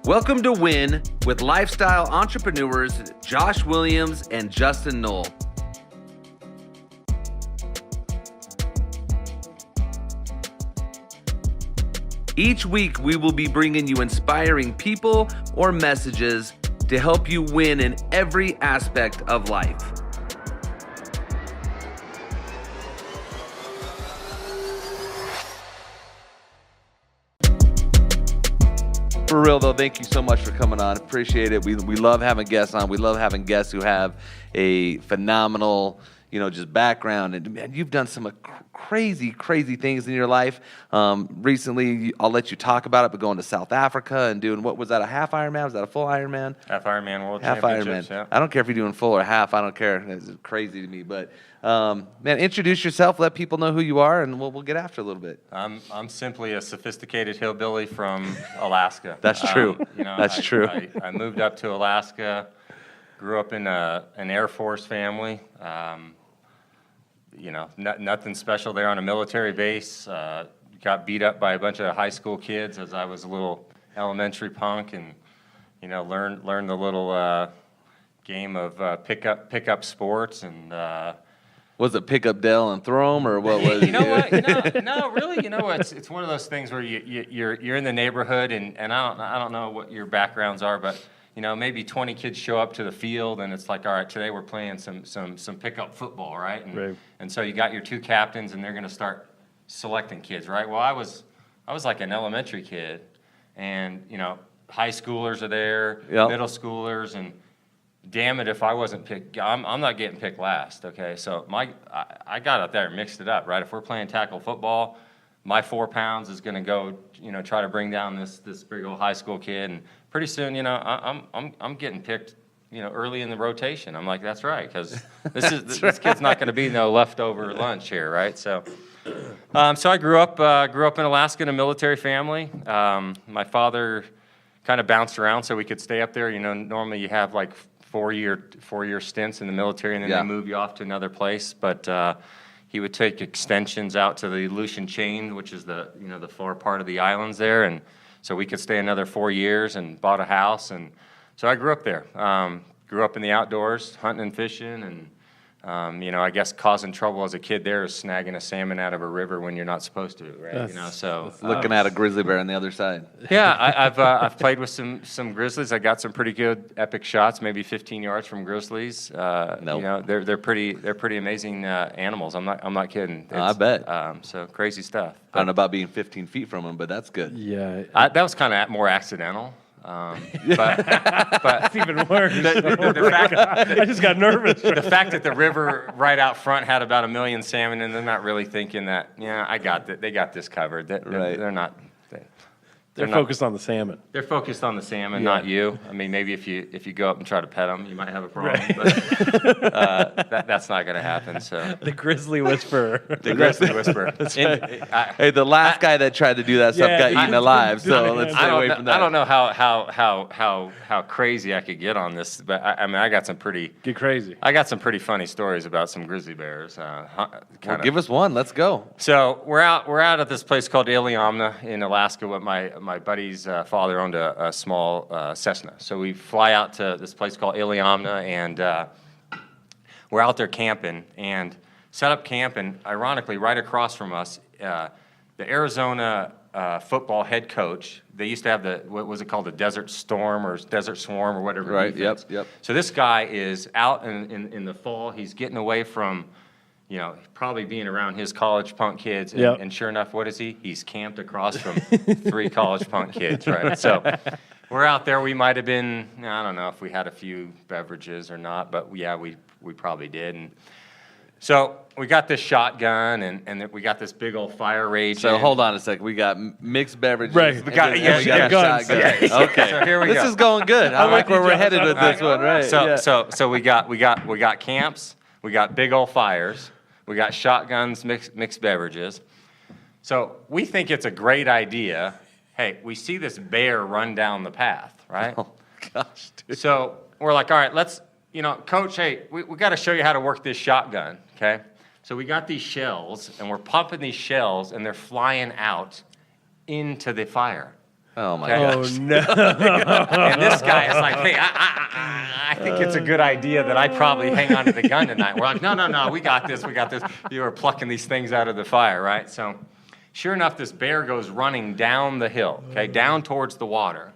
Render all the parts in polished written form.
Welcome to Win with lifestyle entrepreneurs Josh Williams and Justin Knoll. Each week, we will be bringing you inspiring people or messages to help you win in every aspect of life. For real, though, thank you so much for coming on. Appreciate it. We love having guests on. We love having guests who have a phenomenal, just background. And man, you've done some crazy things in your life. Recently, I'll let you talk about it, but going to South Africa and doing, what was that, a half Ironman? Was that a full Ironman? Half Ironman World Half Championships, Ironman. yeah. I don't care if you're doing full or half. I don't care. It's crazy to me. But, man, introduce yourself. Let people know who you are, and we'll get after a little bit. I'm simply a sophisticated hillbilly from Alaska. That's true. That's true. I moved up to Alaska, grew up in an Air Force family. Nothing special there on a military base. Got beat up by a bunch of high school kids as I was a little elementary punk, and learned the little game of pick up sports. And was it pick up Dell and throw them, or what was it? What? No, really. It's one of those things where you're in the neighborhood, and I don't know what your backgrounds are, but maybe 20 kids show up to the field, and it's like, all right, today we're playing some pickup football, right? And so you got your two captains, and they're going to start selecting kids, right? Well, I was like an elementary kid, and high schoolers are there, Yep. middle schoolers, and damn it if I wasn't picked. I'm not getting picked last, okay? So I got out there and mixed it up, right? If we're playing tackle football, my 4 pounds is going to go, try to bring down this big old high school kid, and pretty soon, I'm getting picked, early in the rotation. I'm like, that's right, because this kid's not going to be no leftover lunch here, right? So I grew up in Alaska in a military family. My father kind of bounced around so we could stay up there. Normally you have like four-year stints in the military, and then they move you off to another place. But he would take extensions out to the Aleutian Chain, which is the far part of the islands there, and so we could stay another 4 years, and bought a house. And so I grew up there. Grew up in the outdoors, hunting and fishing, and I guess causing trouble as a kid there is snagging a salmon out of a river when you're not supposed to, right? So Looking at a grizzly bear on the other side. Yeah, I've played with some grizzlies. I got some pretty good epic shots, maybe 15 yards from grizzlies. They're pretty amazing animals. I'm not kidding. I bet. So crazy stuff. I don't know about being 15 feet from them, but that's good. Yeah, that was kind of more accidental. But it's even worse. The fact, I just got nervous. the fact that the river right out front had about 1 million salmon, and they're not really thinking that, they got this covered. They're not. They're focused on the salmon. They're focused on the salmon, not you. I mean, maybe if you go up and try to pet them, you might have a problem. Right. But that's not going to happen. So The grizzly whisperer. the grizzly whisperer. Hey, the last guy that tried to do that stuff got eaten alive, so let's stay away from that. I don't know how crazy I could get on this, but I got some pretty Get crazy. I got some pretty funny stories about some grizzly bears. Give us one. Let's go. So we're out at this place called Iliamna in Alaska. With my buddy's father owned a small Cessna. So we fly out to this place called Iliamna, and we're out there camping and set up camp. And ironically, right across from us, the Arizona football head coach. They used to have what was it called, the Desert Storm or Desert Swarm or whatever. Right. Defense. Yep. So this guy is out in the fall. He's getting away from, probably being around his college punk kids. And sure enough, what is he? He's camped across from 3 college punk kids, right? So we're out there. We might have been, I don't know if we had a few beverages or not, but yeah, we probably did. And so we got this shotgun, and we got this big old fire rage. So hold on a second. We got mixed beverages. Right. We got a guns. shotgun. Yeah. Okay. So here we go. This is going good. I like where we're headed with this one, right? So we got camps. We got big old fires. We got shotguns, mixed beverages. So we think it's a great idea. Hey, we see this bear run down the path, right? Oh, gosh, dude. So we're like, all right, let's, Coach, hey, we got to show you how to work this shotgun, okay? So we got these shells, and we're pumping these shells, and they're flying out into the fire. Oh my Okay. Oh gosh. no! And this guy is like, hey, I think it's a good idea that I probably hang on to the gun tonight. We're like, no, we got this. You were plucking these things out of the fire, right? So sure enough, this bear goes running down the hill, okay, down towards the water.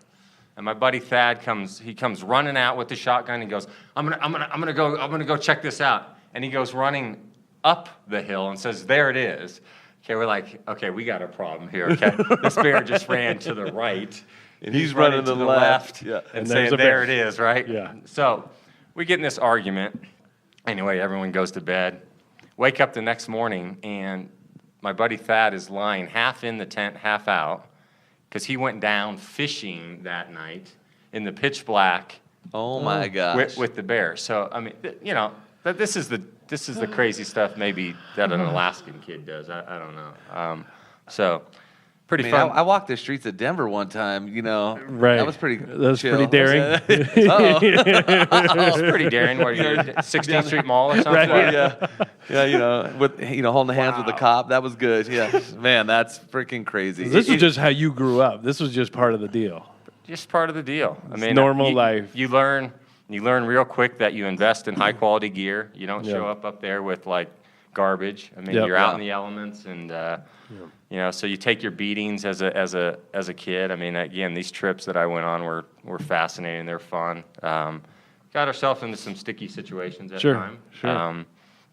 And my buddy Thad comes running out with the shotgun and goes, I'm gonna go check this out. And he goes running up the hill and says, there it is. Okay, we're like, okay, we got a problem here, okay? This bear just ran to the right. And he's running to the left. Yeah. And And saying, there's a there bear. it is, right? Yeah. So we get in this argument. Anyway, everyone goes to bed. Wake up the next morning, and my buddy Thad is lying half in the tent, half out, because he went down fishing that night in the pitch black Oh my gosh. with the bear. So, I mean, this is the crazy stuff maybe that an Alaskan kid does. I don't know. So, pretty I mean, fun. I walked the streets of Denver one time, Right. That was pretty That was chill. pretty daring. Uh-oh. It's pretty daring. What, you're 16th Street Mall or something? Right. Yeah, with holding the hands with the Wow. cop. That was good. Yeah, man, that's freaking crazy. This was just how you grew up. This was just part of the deal. Just part of the deal. I mean, normal life. You learn real quick that you invest in high quality gear. You don't show up there with like garbage. I mean, Yep. you're out Yeah. in the elements, and so you take your beatings as a kid. I mean, again, these trips that I went on were fascinating. They're fun. Got ourselves into some sticky situations at Sure, times. sure.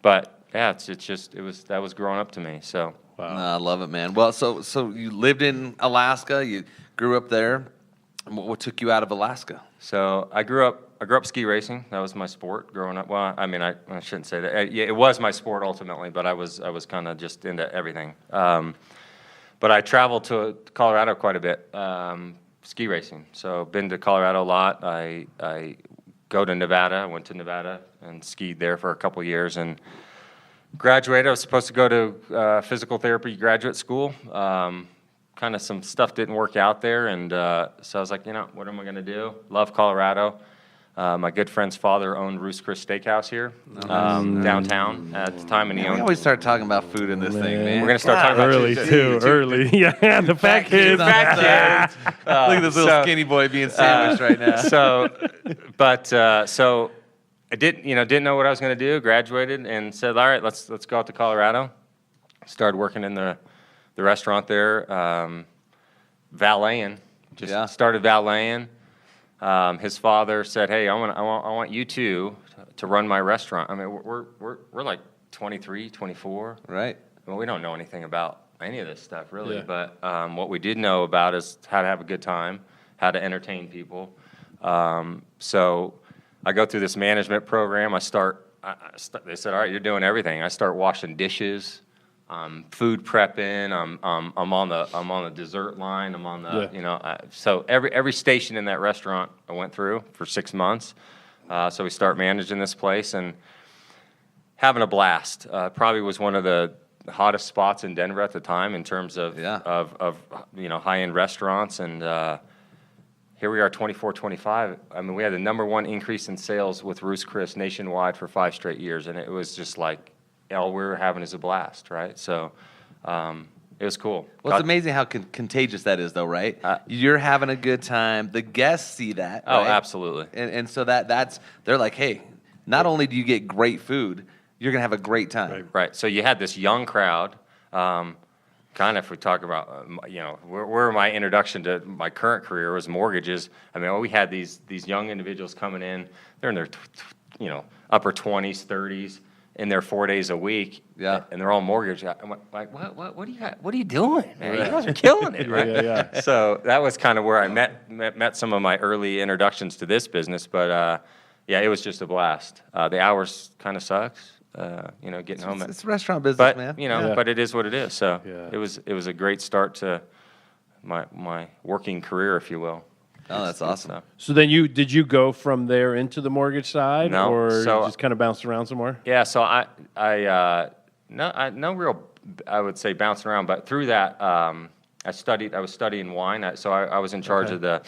But yeah, that was growing up to me. So. No, I love it, man. Well, so you lived in Alaska. You grew up there. What took you out of Alaska? So I grew up ski racing. That was my sport growing up. Well, I mean, I shouldn't say that. Yeah, it was my sport ultimately, but I was kind of just into everything. But I traveled to Colorado quite a bit, ski racing. So been to Colorado a lot. I go to Nevada. I went to Nevada and skied there for a couple years and graduated. I was supposed to go to physical therapy graduate school. Kind of some stuff didn't work out there, and so I was like, what am I going to do? Love Colorado. My good friend's father owned Ruth's Chris Steakhouse here downtown at the time, and he We owned. always start talking about food in this thing, man. We're going to start talking about Early food. too. Early. Yeah, the fat kids. Fat kids. Look at this little So- skinny boy being sandwiched right now. So I didn't know what I was going to do. Graduated and said, all right, let's go out to Colorado. Started working in the restaurant there, valeting. Started valeting. His father said, "Hey, I want you two to run my restaurant." I mean, we're like 23, 24. Right. Well, we don't know anything about any of this stuff really, Yeah. but what we did know about is how to have a good time, how to entertain people. So I go through this management program. They said, "All right, you're doing everything." I start washing dishes. Food prepping. I'm on the dessert line. I'm on the so every station in that restaurant I went through for 6 months. So we start managing this place and having a blast. Probably was one of the hottest spots in Denver at the time in terms of high end restaurants. And here we are, 24, 25. I mean, we had the #1 increase in sales with Ruth's Chris nationwide for 5 straight years, and it was just like. All we were having is a blast, right? So it was cool. Well, it's amazing how contagious that is, though, right? You're having a good time. The guests see that. Oh, right? absolutely. And so they're like, hey, not only do you get great food, you're gonna have a great time. Right. So you had this young crowd. Kind of, if we talk about, where my introduction to my current career was mortgages. I mean, we had these young individuals coming in. They're in their, upper 20s, 30s. In there 4 days a week, Yeah. and they're all mortgage. I'm like, what are you doing, man? You guys are killing it, right? Yeah. So that was kind of where I met some of my early introductions to this business. But it was just a blast. The hours kind of sucks, getting home. It's restaurant business, But man. Yeah. but it is what it is. So Yeah. it was a great start to my working career, if you will. Oh, that's awesome. So then did you go from there into the mortgage side, No, or so- you just kind of bounced around some more? Yeah, so no real, I would say, bouncing around, but through that, I was studying wine, so I was in charge of the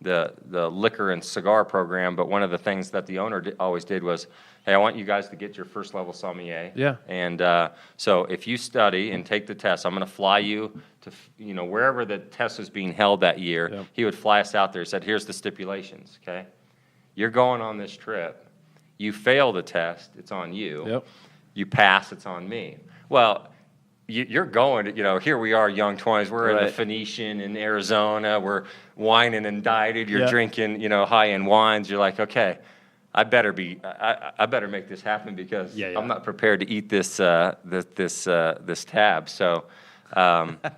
the liquor and cigar program, but one of the things that the owner always did was, hey, I want you guys to get your first level sommelier. Yeah. And so if you study and take the test, I'm going to fly you to, wherever the test was being held that year. Yep. He would fly us out there and said, here's the stipulations, okay? You're going on this trip. You fail the test, it's on you. Yep. You pass, it's on me. Well, you're going to, here we are, young 20s. We're in the Phoenician in Arizona. We're wining and dieted. You're drinking, high-end wines. You're like, okay, I better make this happen because I'm not prepared to eat this tab. So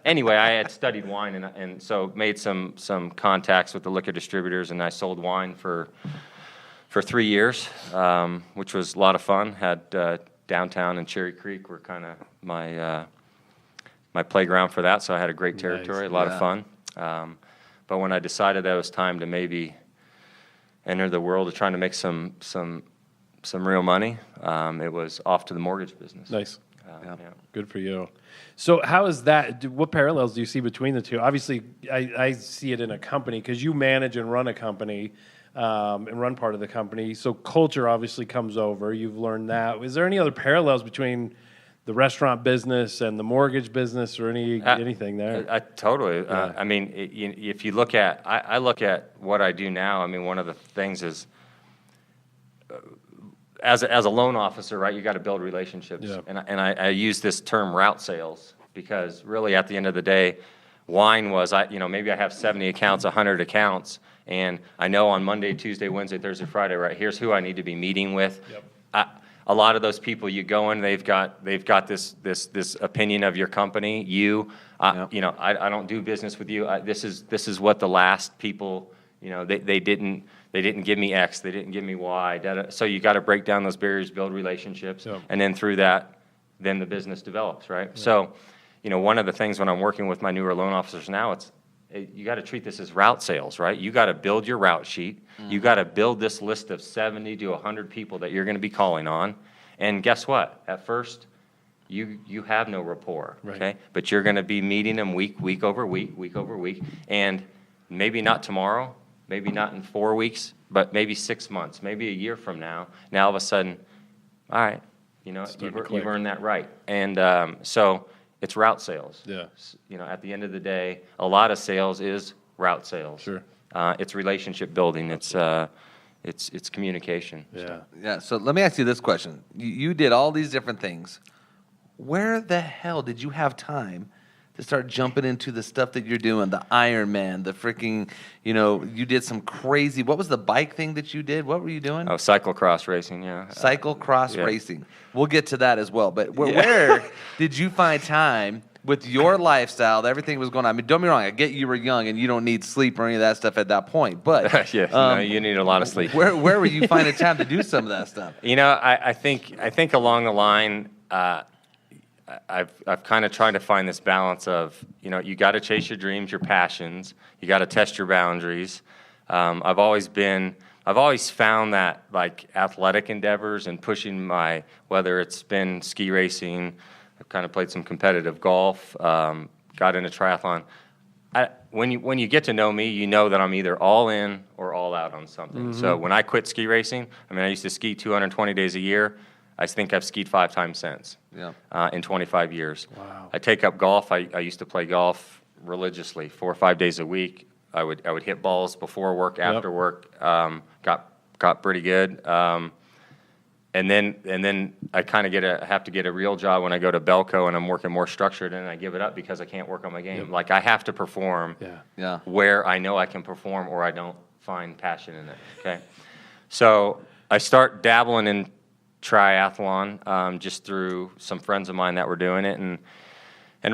anyway, I had studied wine and so made some contacts with the liquor distributors, and I sold wine for 3 years, which was a lot of fun. Had downtown and Cherry Creek were kind of my playground for that, so I had a great territory, a lot of fun. But when I decided that it was time to maybe enter the world of trying to make some real money, it was off to the mortgage business. Nice. Good for you. So how is that? What parallels do you see between the two? Obviously, I see it in a company because you manage and run a company and run part of the company. So culture obviously comes over. You've learned that. Is there any other parallels between the restaurant business and the mortgage business or anything there? I totally. I mean, if you look at, I look at what I do now. I mean, one of the things is, as a loan officer, right, you got to build relationships. Yeah. And I use this term route sales because really at the end of the day, wine was, maybe I have 70 accounts, 100 accounts, and I know on Monday, Tuesday, Wednesday, Thursday, Friday, right, here's who I need to be meeting with. Yep. A lot of those people you go in, they've got this opinion of your company. I don't do business with you. This is what the last people, they didn't give me X, they didn't give me Y. So you got to break down those barriers, build relationships, and then through that, then the business develops, right? Yeah. So, one of the things when I'm working with my newer loan officers now, you got to treat this as route sales, right? You got to build your route sheet. Mm-hmm. You got to build this list of 70 to 100 people that you're going to be calling on. And guess what? At first, you have no rapport, okay? But you're going to be meeting them week over week, and maybe not tomorrow, maybe not in 4 weeks, but maybe 6 months, maybe a year from now. Now all of a sudden, all right, you've earned that right. And so it's route sales. Yeah. At the end of the day, a lot of sales is route sales. Sure. It's relationship building. It's communication. Yeah. Yeah. So let me ask you this question: you did all these different things. Where the hell did you have time to start jumping into the stuff that you're doing? The Ironman, the freaking, you did some crazy. What was the bike thing that you did? What were you doing? Oh, cyclocross racing. Yeah. Cyclocross racing. We'll get to that as well. But where did you find time with your lifestyle? Everything was going on. I mean, don't get me wrong. I get you were young and you don't need sleep or any of that stuff at that point. But you need a lot of sleep. Where were you finding time to do some of that stuff? I think along the line, I've kind of tried to find this balance of, you got to chase your dreams, your passions. You got to test your boundaries. I've always found that like athletic endeavors and pushing whether it's been ski racing, I've kind of played some competitive golf, got into triathlon. When you get to know me, you know that I'm either all in or all out on something. Mm-hmm. So when I quit ski racing, I used to ski 220 days a year. I think I've skied 5 times since in 25 years. Wow. I take up golf. I used to play golf religiously 4 or 5 days a week. I would hit balls before work, after work. Got pretty good. And then I kind of have to get a real job when I go to Bellco and I'm working more structured, and I give it up because I can't work on my game. Yep. Like I have to perform where I know I can perform, or I don't find passion in it. Okay, so I start dabbling in triathlon just through some friends of mine that were doing it, and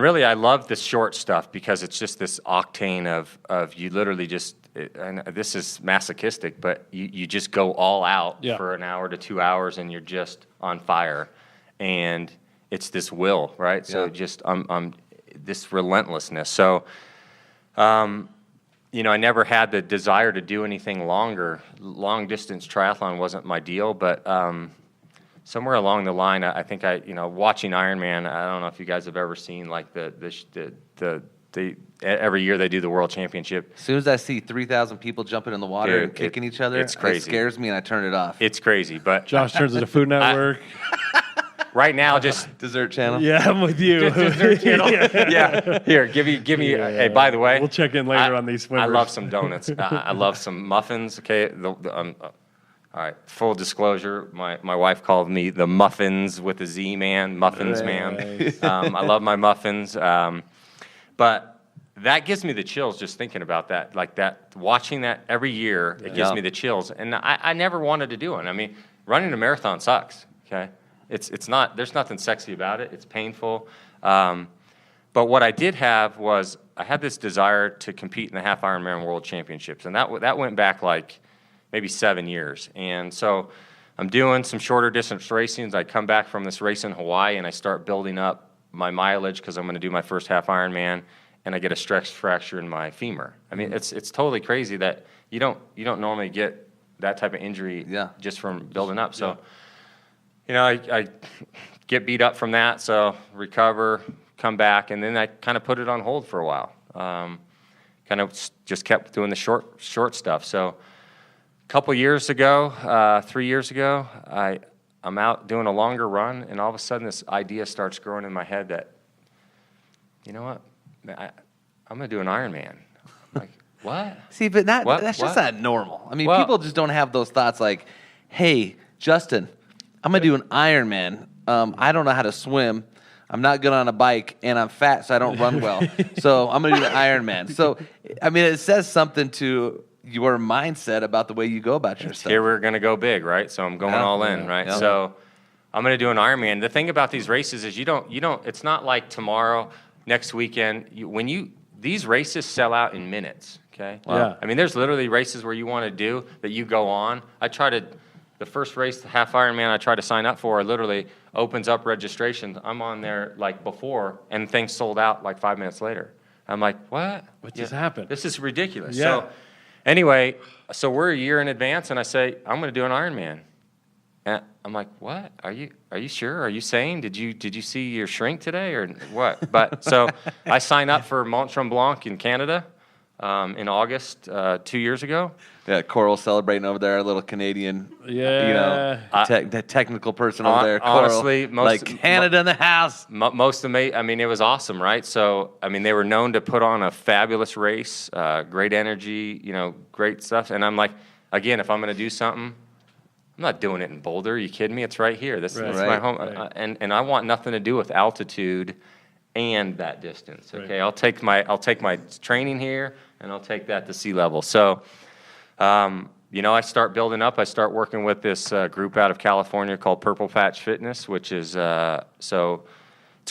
really I love this short stuff because it's just this octane of you literally just, and this is masochistic, but you just go all out for an hour to 2 hours and you're just on fire, and it's this will, right? So just this relentlessness. So I never had the desire to do anything longer. Long distance triathlon wasn't my deal, but somewhere along the line, I think watching Ironman. I don't know if you guys have ever seen like the every year they do the World Championship. As soon as I see 3,000 people jumping in the water Dude, and kicking each other, it's crazy. It scares me and I turn it off. It's crazy, but Josh turns to the Food Network. right now, just Dessert channel. Yeah, I'm with you. yeah. Here, give me. Hey, by the way, We'll check in later on these swimmers. I love some donuts. I love some muffins. Okay, all right. Full disclosure, my wife called me the Muffins with a Z man, Muffins man. I love my muffins, but that gives me the chills just thinking about that. Like that, watching that every year, it gives me the chills. And I never wanted to do it. I mean, running a marathon sucks. Okay, it's not. There's nothing sexy about it. It's painful. But what I did have was I had this desire to compete in the half Ironman World Championships, and that went back like maybe 7 years. And so I'm doing some shorter distance racing. I come back from this race in Hawaii, and I start building up my mileage because I'm going to do my first half Ironman, and I get a stress fracture in my femur. I mean, it's totally crazy that you don't normally get that type of injury just from building up. So, you know, I get beat up from that, so recover, come back, and then I kind of put it on hold for a while. Kind of just kept doing the short stuff. So couple years ago, 3 years ago, I'm out doing a longer run, and all of a sudden this idea starts growing in my head that, you know what, I'm going to do an Ironman. I'm like, what? See, but that's just not normal. I mean, people just don't have those thoughts like, hey, Justin, I'm going to do an Ironman. I don't know how to swim. I'm not good on a bike, and I'm fat, so I don't run well. So I'm going to do an Ironman. So, I mean, it says something to your mindset about the way you go about your stuff. Here we're going to go big, right? So I'm going all in, right? Yeah. So I'm going to do an Ironman. The thing about these races is you don't. It's not like tomorrow, next weekend. These races sell out in minutes. Okay. Wow. Yeah. I mean, there's literally races where you want to do that you go on. The first race, the half Ironman I tried to sign up for, literally opens up registration. I'm on there like before, and things sold out like 5 minutes later. I'm like, what? What just happened? This is ridiculous. Yeah. So anyway, so we're a year in advance, and I say, I'm going to do an Ironman. And I'm like, what? Are you sure? Are you sane? Did you see your shrink today or what? But so I signed up for Mont Tremblant in Canada in August 2 years ago. Yeah, Coral celebrating over there, a little Canadian, the technical person over there. Coral, honestly, Canada in the house. Most of me, I mean, it was awesome, right? So, I mean, they were known to put on a fabulous race, great energy, great stuff. And I'm like, again, if I'm going to do something, I'm not doing it in Boulder. Are you kidding me? It's right here. This is my home, and I want nothing to do with altitude and that distance. Okay, I'll take my training here, and I'll take that to sea level. So. I start building up. I start working with this group out of California called Purple Patch Fitness, which is it's a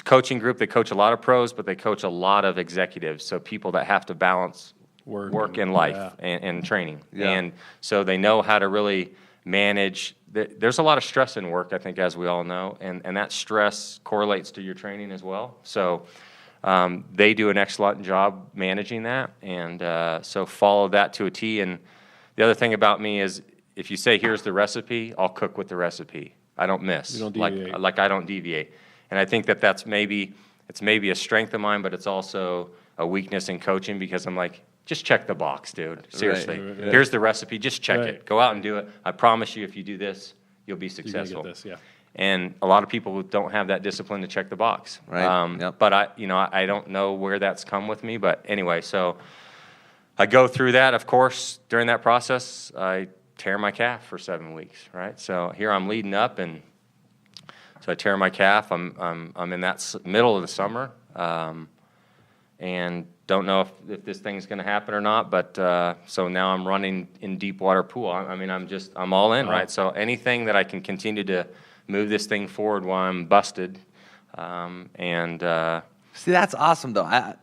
coaching group. They coach a lot of pros, but they coach a lot of executives, so people that have to balance work and life and training. Yeah. And so they know how to really manage. There's a lot of stress in work, I think, as we all know, and that stress correlates to your training as well. So they do an excellent job managing that, and so follow that to a T. And the other thing about me is if you say, here's the recipe, I'll cook with the recipe. I don't miss. You don't deviate. Like I don't deviate. And I think that's maybe a strength of mine, but it's also a weakness in coaching because I'm like, just check the box, dude. Seriously. Right. Here's the recipe. Just check it. Go out and do it. I promise you if you do this, you'll be successful. Get this, yeah. And a lot of people don't have that discipline to check the box. Right. But I don't know where that's come with me. But anyway, so I go through that, of course. During that process, I tear my calf for 7 weeks, right? So here I'm leading up, and so I tear my calf. I'm in that middle of the summer, and don't know if this thing's going to happen or not. But so now I'm running in deep water pool. I'm all in, right? So anything that I can continue to move this thing forward while I'm busted, See, that's awesome, though. I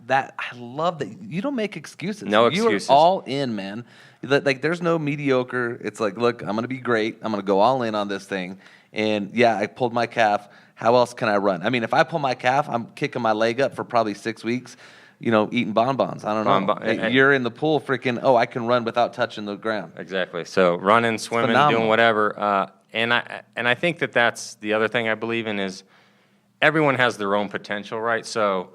love that you don't make excuses. No excuses. You are all in, man. Like, there's no mediocre. It's like, look, I'm going to be great. I'm going to go all in on this thing. And, yeah, I pulled my calf. How else can I run? I mean, if I pull my calf, I'm kicking my leg up for probably 6 weeks, eating bonbons. I don't know. You're in the pool freaking, I can run without touching the ground. Exactly. So running, swimming, doing whatever. And I think that's the other thing I believe in is everyone has their own potential, right? So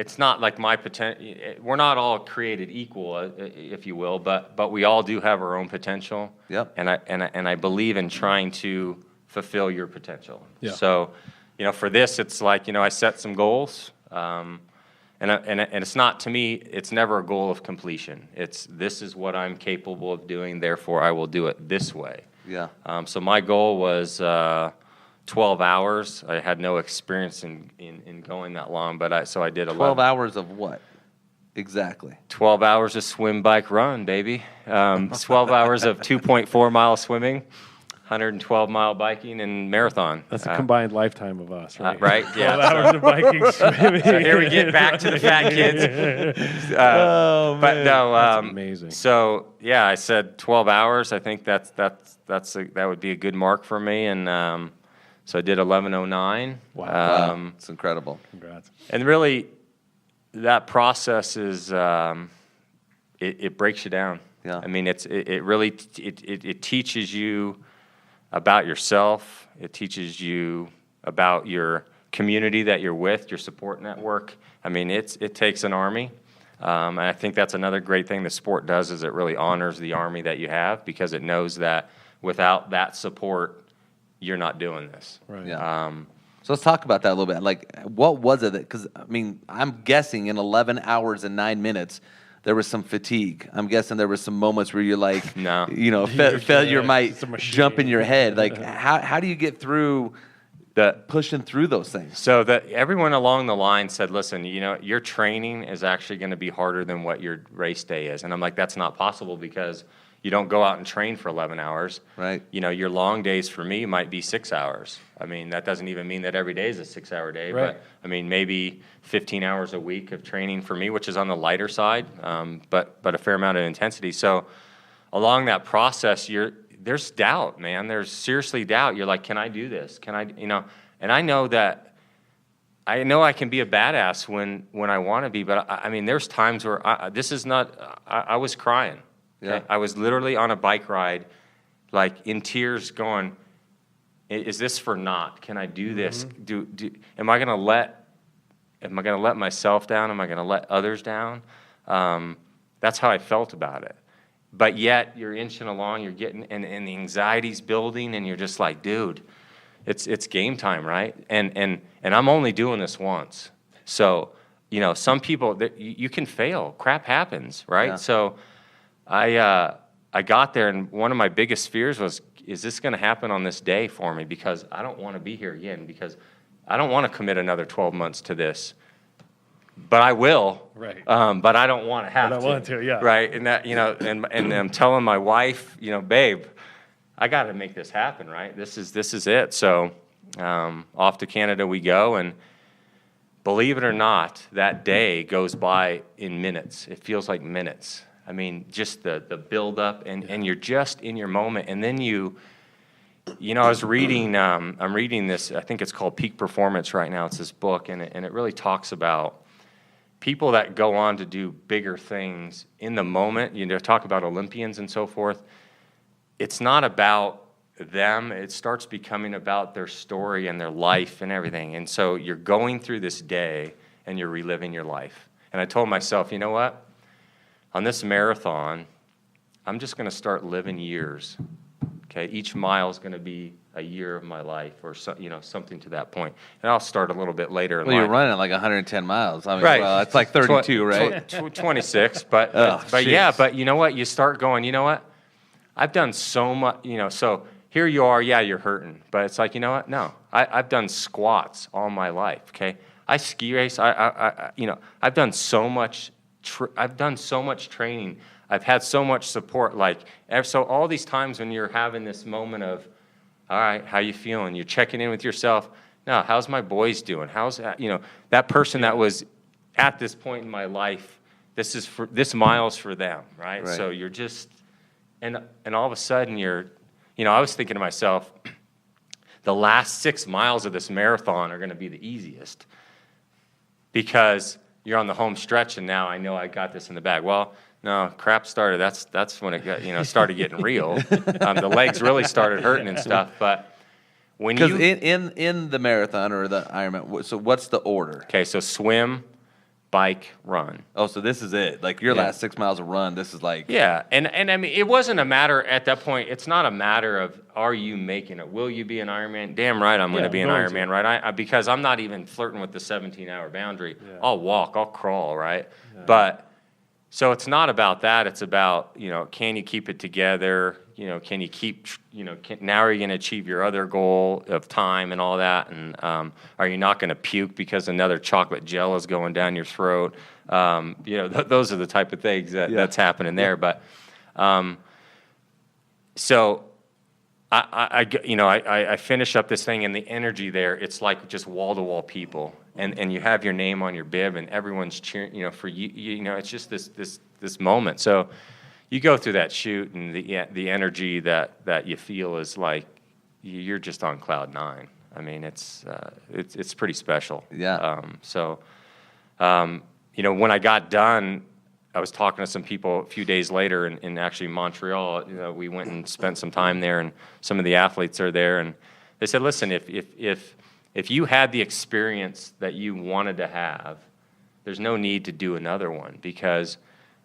it's not like my potential. We're not all created equal, if you will, but we all do have our own potential. Yep. And I believe in trying to fulfill your potential. Yeah. So, for this, it's like, I set some goals, and it's not, to me, it's never a goal of completion. This is what I'm capable of doing, therefore I will do it this way. Yeah. So my goal was 12 hours. I had no experience in going that long, but I did 12 hours of what? Exactly. 12 hours of swim, bike, run, baby. 12 hours of 2.4 mile swimming, 112-mile biking, and marathon. That's a combined lifetime of us, right? Right, yeah. 12 hours of biking, swimming. So here we get back to the fat kids. But no, That's amazing. So yeah, I said 12 hours. I think that would be a good mark for me, and so I did 11:09. Wow. It's incredible. Congrats. And really, that process is it breaks you down. Yeah. I mean, it really teaches you about yourself. It teaches you about your community that you're with, your support network. I mean, it takes an army. And I think that's another great thing the sport does, is it really honors the army that you have, because it knows that without that support, you're not doing this. Right. Yeah. So let's talk about that a little bit. Like, what was it? Because, I mean, I'm guessing in 11 hours and 9 minutes, there was some fatigue. I'm guessing there were some moments where you're like, No. Failure might It's a machine. jump in your head. Like, how do you get through pushing through those things? So that everyone along the line said, listen, your training is actually going to be harder than what your race day is. And I'm like, that's not possible, because you don't go out and train for 11 hours. Right. Your long days for me might be 6 hours. I mean, that doesn't even mean that every day is a 6-hour day. Right. But, I mean, maybe 15 hours a week of training for me, which is on the lighter side, but a fair amount of intensity. So along that process, there's doubt, man. There's seriously doubt. You're like, can I do this? Can I, and I know that, I know I can be a badass when I want to be, but I mean, there's times where I was crying. Okay? Yeah. I was literally on a bike ride, like in tears, going, is this for naught? Can I do this? Am I going to let myself down? Am I going to let others down? That's how I felt about it. But yet you're inching along, you're getting, and the anxiety's building, and you're just like, dude, it's game time, right? And I'm only doing this once. So, some people, you can fail. Crap happens, right? Yeah. So I got there, and one of my biggest fears was, is this going to happen on this day for me? Because I don't want to be here again, because I don't want to commit another 12 months to this. But I will. Right. But I don't want to have to. I don't want to, yeah. Right. And that, and I'm telling my wife, babe, I got to make this happen, right? This is it. So off to Canada we go, and believe it or not, that day goes by in minutes. It feels like minutes. I mean, just the build up, and you're just in your moment. And then I was reading, I'm reading this, I think it's called Peak Performance right now. It's this book, and it really talks about people that go on to do bigger things in the moment. Talk about Olympians and so forth. It's not about them. It starts becoming about their story and their life and everything. And so you're going through this day, and you're reliving your life. And I told myself, you know what? On this marathon, I'm just going to start living years. Okay, each mile is going to be a year of my life, or something to that point. And I'll start a little bit later in life. Well, you're running like 110 miles. I mean, right. Well, it's like 32, right? 26, but yeah, but you know what? You start going, you know what? I've done so much, so here you are, yeah, you're hurting. But it's like, you know what? No, I've done squats all my life, okay? I ski race, I've done so much. I've done so much training. I've had so much support. So all these times when you're having this moment of, all right, how you feeling? You're checking in with yourself. No, how's my boys doing? How's that person that was at this point in my life? This mile's for them, right? So you're just, and all of a sudden I was thinking to myself, the last 6 miles of this marathon are going to be the easiest, because you're on the home stretch, and now I know I got this in the bag. Well, no, crap started. That's when it got, started getting real. The legs really started hurting and stuff. But when in the marathon or the Ironman, so what's the order? Okay, so swim, bike, run. Oh, so this is it. Like your last 6 miles of run, this is like. Yeah, and I mean, it wasn't a matter at that point. It's not a matter of are you making it? Will you be an Ironman? Damn right, I'm going to be an Ironman, right? Because I'm not even flirting with the 17-hour boundary. Yeah. I'll walk, I'll crawl, right? Yeah. But so it's not about that. It's about, can you keep it together? Can you keep, now are you going to achieve your other goal of time and all that? And are you not going to puke because another chocolate gel is going down your throat? Those are the type of things that's happening there. But so I finish up this thing, and the energy there, it's like just wall-to-wall people. And you have your name on your bib, and everyone's cheering, for you. It's just this moment. So you go through that shoot, and the energy that you feel is like you're just on cloud nine. I mean, it's pretty special. Yeah. When I got done, I was talking to some people a few days later in actually Montreal. We went and spent some time there, and some of the athletes are there, and they said, "Listen, if you had the experience that you wanted to have, there's no need to do another one, because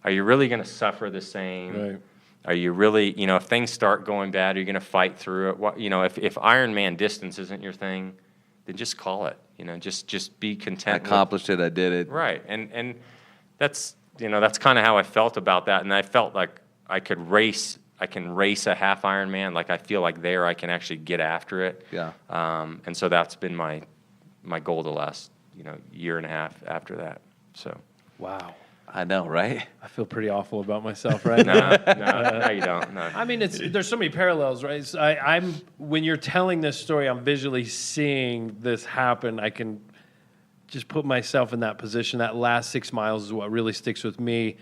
are you really going to suffer the same? Right. Are you really, if things start going bad, are you going to fight through it? What, if Ironman distance isn't your thing, then just call it. Just be content. I accomplished it. I did it. Right, and that's kind of how I felt about that, and I felt like I can race a half Ironman. Like I feel like I can actually get after it. Yeah. And so that's been my goal the last year and a half after that. So. Wow. I know, right? I feel pretty awful about myself right now. No, you don't. No. I mean, there's so many parallels, right? So when you're telling this story, I'm visually seeing this happen. I can just put myself in that position. That last 6 miles is what really sticks with me.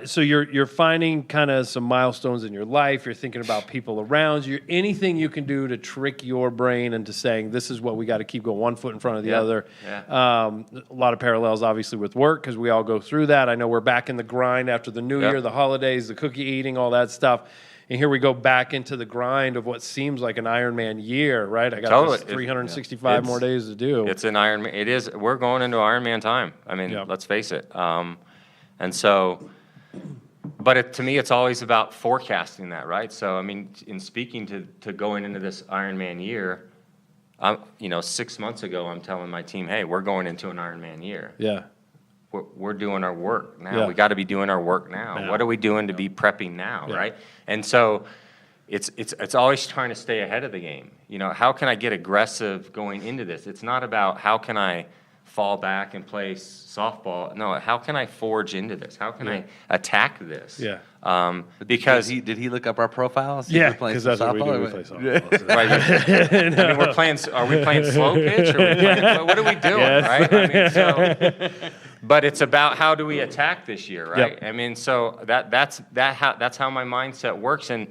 So you're finding kind of some milestones in your life. You're thinking about people around you. Anything you can do to trick your brain into saying, this is what we got to keep going, one foot in front of the other. Yeah. A lot of parallels, obviously, with work, because we all go through that. I know we're back in the grind after the new year, the holidays, the cookie eating, all that stuff. And here we go back into the grind of what seems like an Ironman year, right? I got this 365 more days to do. It's an Ironman. It is. We're going into Ironman time. I mean, let's face it. And so, but to me, it's always about forecasting that, right? So, I mean, in speaking to going into this Ironman year, 6 months ago, I'm telling my team, hey, we're going into an Ironman year. Yeah. We're doing our work now. Yeah. We got to be doing our work now. What are we doing to be prepping now, right? And so it's always trying to stay ahead of the game. How can I get aggressive going into this? It's not about how can I fall back and play softball. No, how can I forge into this? How can I attack this? Yeah. Because did he look up our profiles? Yeah, because that's what we do. We play softball. Right. I mean, we're playing. Are we playing slow pitch? Or what are we doing? Yes. Right. I mean, so. But it's about how do we attack this year, right? Yep. I mean, so that's how my mindset works, and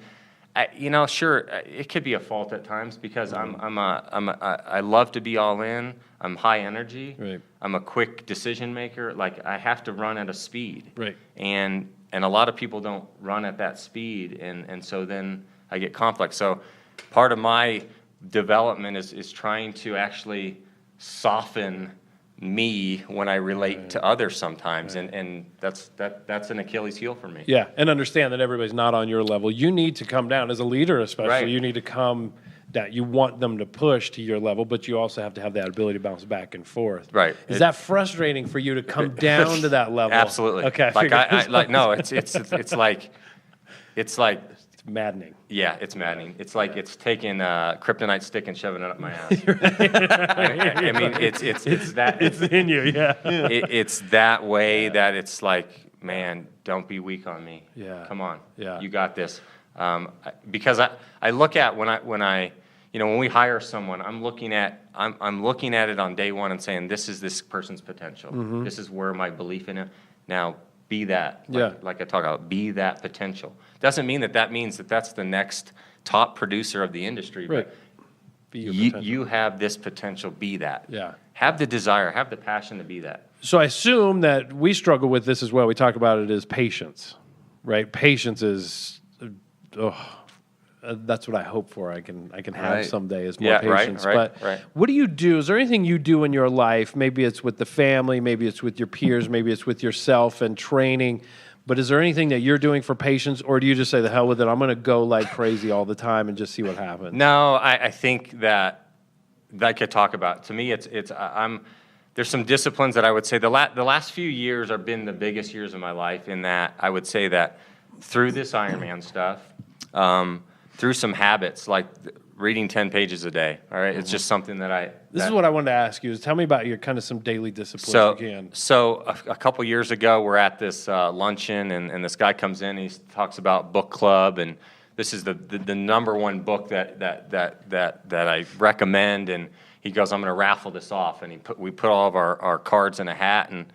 sure, it could be a fault at times because I love to be all in. I'm high energy. Right. I'm a quick decision maker. Like I have to run at a speed. Right. And a lot of people don't run at that speed, and so then I get conflict. So part of my development is trying to actually soften me when I relate to others sometimes, and that's an Achilles heel for me. Yeah, and understand that everybody's not on your level. You need to come down as a leader, especially. Right. You need to come down. You want them to push to your level, but you also have to have that ability to bounce back and forth. Right. Is that frustrating for you to come down to that level? Absolutely. Okay. It's like it's maddening. Yeah, it's maddening. It's like it's taking a kryptonite stick and shoving it up my ass. I mean, it's that. It's in you, yeah. It's that way that it's like, man, don't be weak on me. Yeah. Come on. Yeah. You got this. Because I look at when we hire someone, I'm looking at it on day one and saying, this is this person's potential. Mm-hmm. This is where my belief in it. Now, be that. Yeah. Like I talk about, be that potential. Doesn't mean that means that's the next top producer of the industry. Right. But you have this potential, be that. Yeah. Have the desire, have the passion to be that. So I assume that we struggle with this as well. We talk about it as patience, right? Patience is, that's what I hope for. I can have Right. someday is more Yeah, right, patience. right, But right. what do you do? Is there anything you do in your life? Maybe it's with the family, maybe it's with your peers, maybe it's with yourself and training. But is there anything that you're doing for patience, or do you just say the hell with it? I'm going to go like crazy all the time and just see what happens. No, I think that I could talk about. To me, there's some disciplines that I would say the last few years have been the biggest years of my life. In that, I would say that through this Ironman stuff, through some habits like reading 10 pages a day. All right, it's just something that This is what I wanted to ask you: is tell me about your kind of some daily disciplines you can. So a couple years ago, we're at this luncheon, and this guy comes in. He talks about book club, and this is the number one book that I recommend. And he goes, "I'm going to raffle this off." And we put all of our cards in a hat, and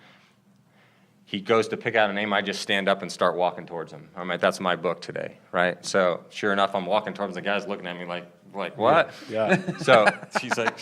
he goes to pick out a name. I just stand up and start walking towards him. I'm like, "That's my book today," right? So sure enough, I'm walking towards him. The guy's looking at me like what? Yeah. So she's like,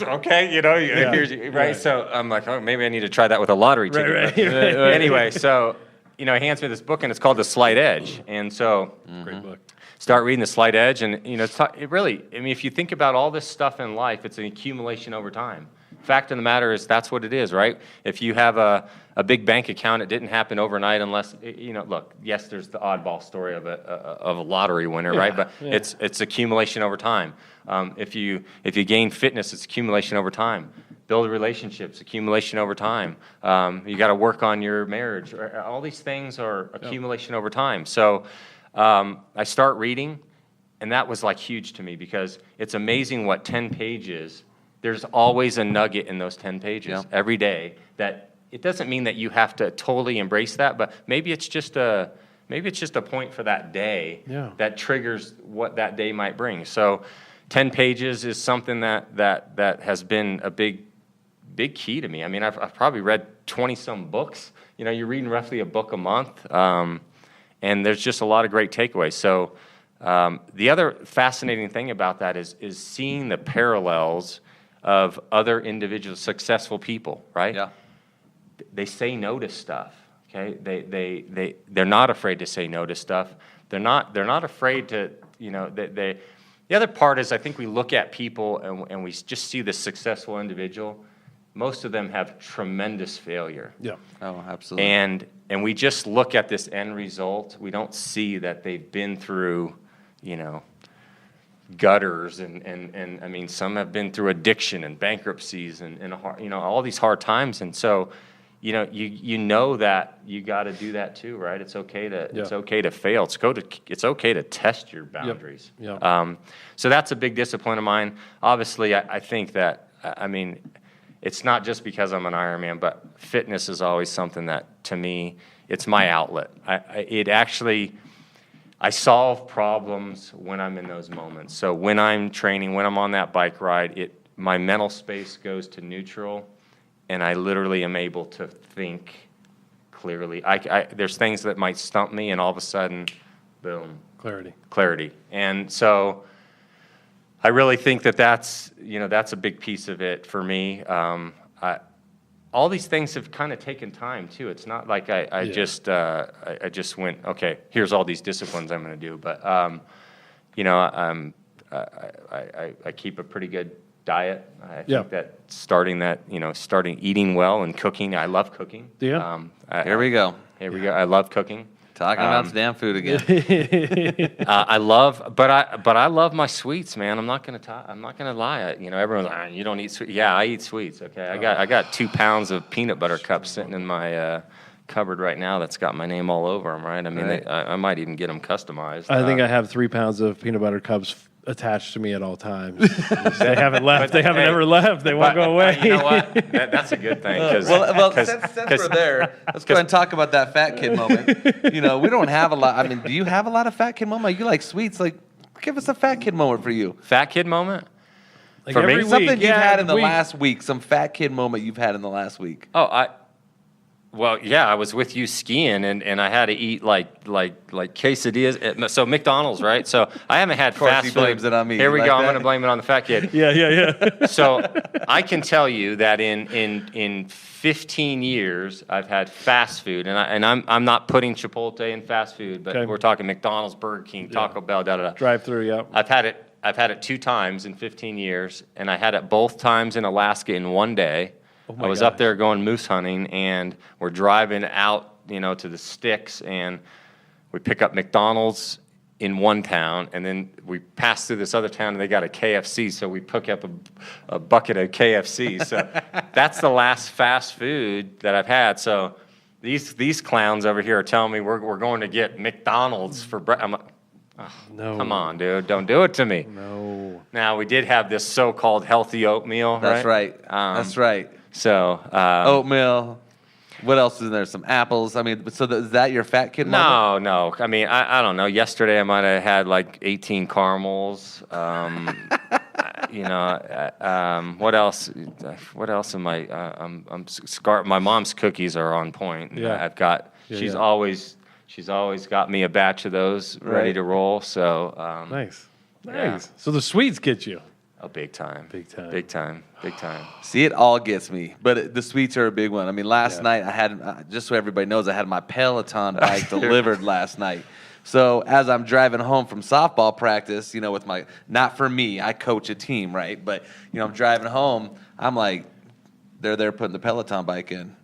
okay, here's you, right? So I'm like, oh, maybe I need to try that with a lottery ticket. Right. But anyway, so he hands me this book, and it's called The Slight Edge. And so Great book. start reading The Slight Edge, and it really, I mean, if you think about all this stuff in life, it's an accumulation over time. Fact of the matter is, that's what it is, right? If you have a big bank account, it didn't happen overnight unless, look, yes, there's the oddball story of a lottery winner, right? But it's accumulation over time. If you gain fitness, it's accumulation over time. Build relationships, accumulation over time. You got to work on your marriage. All these things are accumulation over time. So I start reading, and that was like huge to me because it's amazing what 10 pages. There's always a nugget in those 10 pages every day. That it doesn't mean that you have to totally embrace that, but maybe it's just a point for that day that triggers what that day might bring. So 10 pages is something that has been a big key to me. I mean, I've probably read 20-some books. You're reading roughly a book a month, and there's just a lot of great takeaways. So the other fascinating thing about that is seeing the parallels of other individual successful people, right? Yeah. They say no to stuff. Okay, they're not afraid to say no to stuff. They're not afraid to, The other part is I think we look at people and we just see the successful individual. Most of them have tremendous failure. Yeah. Oh, absolutely. And we just look at this end result. We don't see that they've been through, gutters and I mean, some have been through addiction and bankruptcies and all these hard times. And so, that you got to do that too, right? It's okay to fail. It's okay to test your boundaries. Yep. So that's a big discipline of mine. Obviously, I think that, it's not just because I'm an Ironman, but fitness is always something that, to me, it's my outlet. I solve problems when I'm in those moments. So when I'm training, when I'm on that bike ride, my mental space goes to neutral, and I literally am able to think clearly. There's things that might stump me, and all of a sudden, boom. Clarity. And so I really think that's a big piece of it for me. All these things have kind of taken time too. It's not like I just went, okay, here's all these disciplines I'm going to do. But I keep a pretty good diet. I think that starting eating well and cooking. I love cooking. Yeah. Here we go. I love cooking. Talking about damn food again. I love my sweets, man. I'm not gonna lie. Everyone's like, you don't eat sweets. Yeah, I eat sweets. Okay, I got 2 pounds of peanut butter cups sitting in my cupboard right now. That's got my name all over them. Right. I mean, I might even get them customized. I think I have 3 pounds of peanut butter cups attached to me at all times. They haven't left. They haven't ever left. They won't go away. You know what? That's a good thing. Since we're there, let's go ahead and talk about that fat kid moment. We don't have a lot. I mean, do you have a lot of fat kid moments? You like sweets? Like, give us a fat kid moment for you. Fat kid moment? Like for every me? week. Something you've had in the week. last week. Some fat kid moment you've had in the last week. Oh, Well, yeah, I was with you skiing, and I had to eat like quesadillas. So McDonald's, right? So I haven't had course fast he food. blames it on me. Here we Like go. I'm that? going to blame it on the fat kid. Yeah. So I can tell you that in 15 years I've had fast food, and I'm not putting Chipotle in fast food, but Okay. we're talking McDonald's, Burger King, Taco Bell, da. Drive through, yeah. I've had it 2 times in 15 years, and I had it both times in Alaska in one day. my I was up gosh. there going moose hunting, and we're driving out, to the sticks, and we pick up McDonald's in one town, and then we pass through this other town, and they got a KFC, so we pick up a bucket of KFC. So that's the last fast food that I've had. So these clowns over here are telling me we're going to get McDonald's for breakfast. I'm like, No. come on, dude, don't do it to me. No. Now, we did have this so-called healthy oatmeal, That's right. That's right. So, Oatmeal. What else is in there? Some apples. I mean, so is that your fat kid moment? no. I mean, I don't know. Yesterday, I might have had like 18 caramels. What else? What else am I? My mom's cookies are on point. Yeah. I've got. She's always got me a batch of those ready Right. to roll. So, Nice. Yeah. So the sweets get you. oh, big time. Big time. Big time. See, it all gets me, but the sweets are a big one. I mean, last night I had, just so everybody knows, I had my Peloton bike delivered last night. So as I'm driving home from softball practice, with not for me, I coach a team, right? But, I'm driving home, I'm like, they're there putting the Peloton bike in.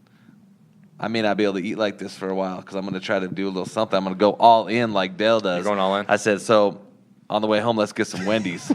I may not be able to eat like this for a while because I'm going to try to do a little something. I'm going to go all in like Dale does. You're going all in? I said, so on the way home, let's get some Wendy's.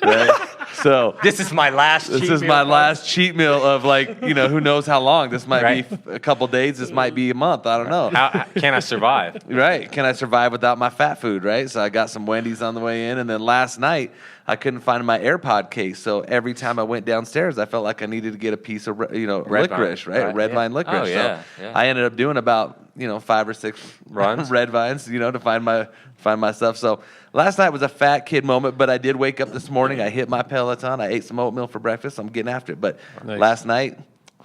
Right? So This is my last. this is my last cheat meal of who knows how long. This might be a couple days. This might be a month. I don't know. How can I survive? Right. Can I survive without my fat food, right? So I got some Wendy's on the way in. And then last night, I couldn't find my AirPod case. So every time I went downstairs, I felt like I needed to get a piece of, licorice, vine, right? Red yeah. vine licorice. Oh, yeah, So yeah. I ended up doing about, 5 or 6 Runs? red vines, to find my stuff. So last night was a fat kid moment, but I did wake up this morning. I hit my Peloton. I ate some oatmeal for breakfast. I'm getting after it. But Nice. last night,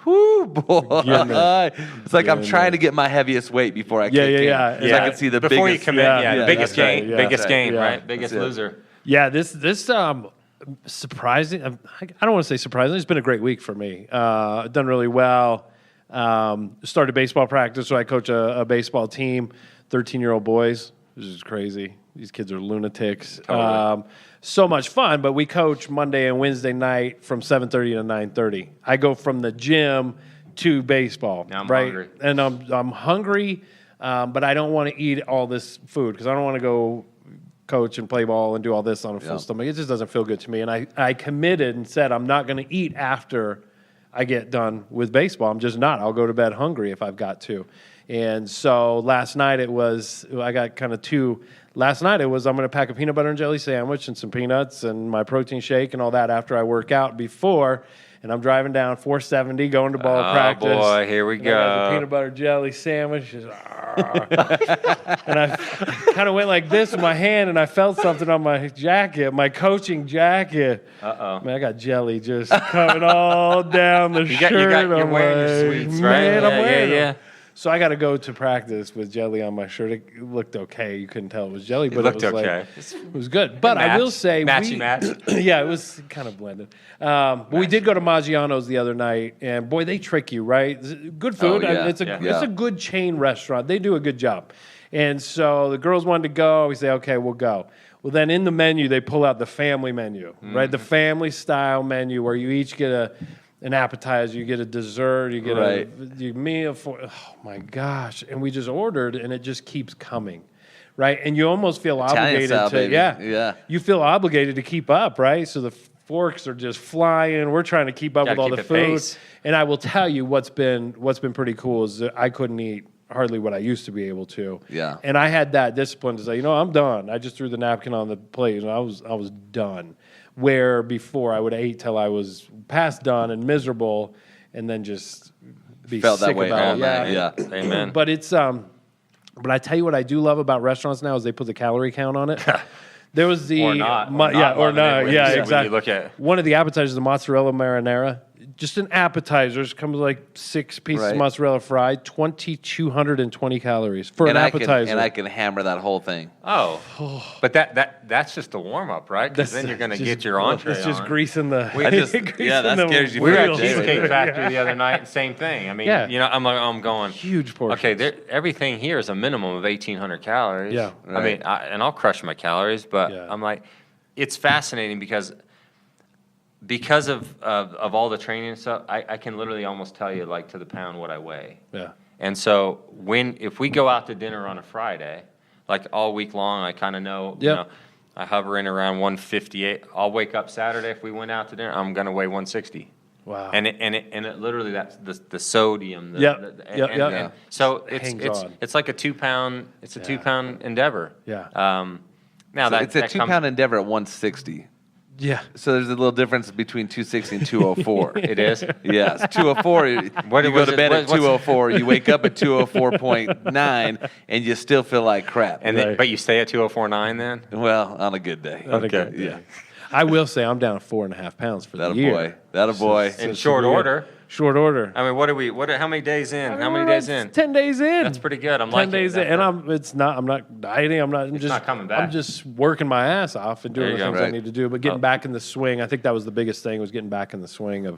whoo, boy. Getting it. It's like I'm Getting trying it. to get my heaviest weight before I Yeah, kick in. yeah. 'Cause I can see the Before biggest. you commit, Yeah, biggest that's right, gain, yeah. biggest That's gain, right. right? Biggest That's it. loser. Yeah, this surprising. I don't want to say surprising. It's been a great week for me. Done really well. Started baseball practice, so I coach a baseball team, 13-year-old boys, which is crazy. These kids are lunatics. Totally. So much fun, but we coach Monday and Wednesday night from 7:30 to 9:30. I go from the gym to baseball, Now I'm right? hungry. And I'm hungry, but I don't want to eat all this food because I don't want to go coach and play ball and do all this on a full stomach. It just doesn't feel good to me. And I committed and said I'm not going to eat after I get done with baseball. I'm just not. I'll go to bed hungry if I've got to. And so last night I got kind of two. Last night I'm going to pack a peanut butter and jelly sandwich and some peanuts and my protein shake and all that after I work out before. And I'm driving down 470 going to ball practice. Oh, boy, here we and I got the go. peanut butter jelly sandwich. Just, and I kind of went like this with my hand, and I felt something on my jacket, my coaching jacket. Uh-oh. Man, I got jelly just coming all down the shirt. you're I'm wearing your like, sweets, right? Man, I'm Yeah, wearing yeah, them. So I got to go to practice with jelly on my shirt. It looked okay. You couldn't tell it was jelly, but looked it was okay. it was good. But I will say, Matchy match. yeah, it was kind of blended. But we did go to Maggiano's the other night, and boy, they trick you, right? Good food. Oh, yeah. It's Yeah. a good chain restaurant. They do a good job. And so the girls wanted to go. We say, okay, we'll go. Well, then in the menu, they pull out the family menu, right? The family style menu where you each get an appetizer, you get a dessert, you get a meal for, oh my gosh. And we just ordered, and it just keeps coming, right? And you almost feel Italian obligated style, to, baby. yeah. You feel obligated to keep up, right? So the forks are just flying. We're trying to keep up Gotta with all keep the it food. pace. And I will tell you what's been pretty cool is that I couldn't eat hardly what I used to be able to. Yeah. And I had that discipline to say, I'm done. I just threw the napkin on the plate, and I was done. Where before I would eat till I was past done and miserable, and then just be Felt that sick way about all it. night, yeah. Amen. But it's but I tell you what I do love about restaurants now is they put the calorie count on it. There was the Or not. or not. loving it when Yeah, you exactly. look at One of the appetizers, the mozzarella marinara, just an appetizer. It comes like 6 pieces of Right. mozzarella fried, 2,220 calories for an appetizer. And I can hammer that whole thing. Oh, but that's just a warm up, right? Because then you're going to get your entree It's just on. greasing the. I just- greasing yeah, that the scares you We were at wheels. Cheesecake Factory the other night, same thing. I mean, Yeah. you know, I'm going. Huge portions. Okay, everything here is a minimum of 1,800 calories. Yeah. I mean, and I'll crush my calories, but Yeah. I'm like, it's fascinating because of all the training and stuff, I can literally almost tell you, like, to the pound what I weigh. Yeah. And so if we go out to dinner on a Friday, like all week long, I kind of know, you Yep. know, I hover in around 158. I'll wake up Saturday if we went out to dinner, I'm going to weigh 160. Wow. And it literally, that's the sodium. Yep. Yep. And so Hangs on. it's like a 2-pound, it's a 2-pound endeavor. Yeah. Now So that it's a that 2-pound endeavor at 160. Yeah. So there's a little difference between 260 and 204. It is. Yes, 204. You go was to it- bed at what's- 204. You wake up at 204.9, and you still feel like crap. And Right. then, but you stay at 204.9 then? Well, on a good day. On a good day. Yeah. I will say I'm down 4.5 pounds for That the a year. boy. That a boy. In short order. Short order. I mean, how many days in? How many Well, days it's in? 10 days in. That's pretty good. I'm 10 liking days it. in, and I'm not dieting. I'm just not coming back. I'm just working my ass off and doing There the you go. things I Right. need to do. But getting Oh. back in the swing, I think that was the biggest thing, was getting back in the swing of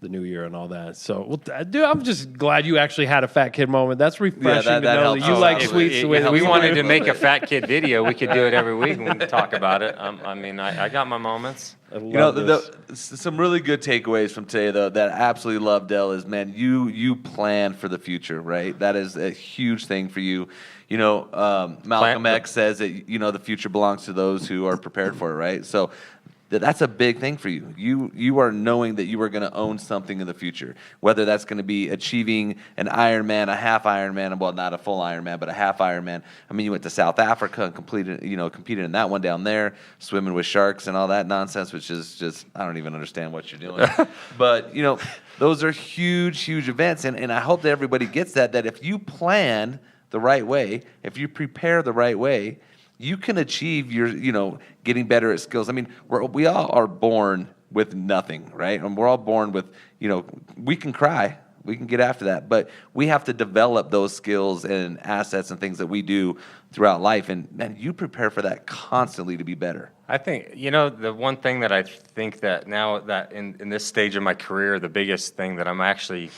the new year and all that. So, well, dude, I'm just glad you actually had a fat kid moment. That's refreshing that to know helps that you us like out. sweets the way If that we we wanted do. to make a fat kid video, we could do it every week and talk about it. I mean, I got my moments. I You know, love this. some really good takeaways from today, though, that I absolutely love, Dell, is, man, you plan for the future, right? That is a huge thing for you. You know, Malcolm X says that, you know, the future belongs to those who are prepared for it, right? So that's a big thing for you. You are knowing that you are going to own something in the future, whether that's going to be achieving an Ironman, a half Ironman, well, not a full Ironman, but a half Ironman. I mean, you went to South Africa and competed in that one down there, swimming with sharks and all that nonsense, which is just, I don't even understand what you're doing. But, you know, those are huge, huge events, and I hope that everybody gets that if you plan the right way, if you prepare the right way, you can achieve your, you know, getting better at skills. I mean, we all are born with nothing, right? And we're all born with, you know, we can cry, we can get after that, but we have to develop those skills and assets and things that we do throughout life. And man, you prepare for that constantly to be better. I think, you know, the one thing that I think that now that in this stage of my career, the biggest thing that I'm actually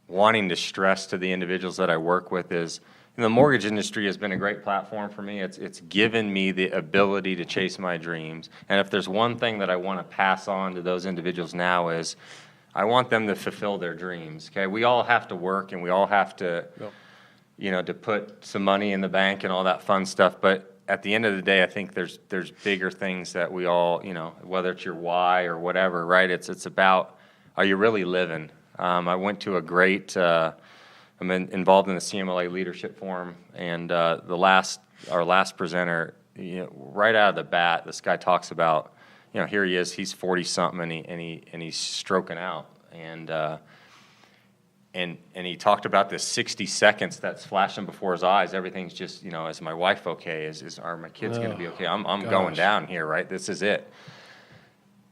wanting to stress to the individuals that I work with is, the mortgage industry has been a great platform for me. It's given me the ability to chase my dreams. And if there's one thing that I want to pass on to those individuals now is I want them to fulfill their dreams. Okay, we all have to work and we all have to, you know, to put some money in the bank and all that fun stuff. But at the end of the day, I think there's bigger things that we all, you know, whether it's your why or whatever, right? It's about, are you really living? I went to a great. I'm involved in the CMLA Leadership Forum, and our last presenter, you know, right out of the bat, this guy talks about, you know, here he is, he's 40-something, and he's stroking out, and he talked about this 60 seconds that's flashing before his eyes. Everything's just, you know, is my wife okay? Are my kids going to be okay? I'm going down here, right? This is it.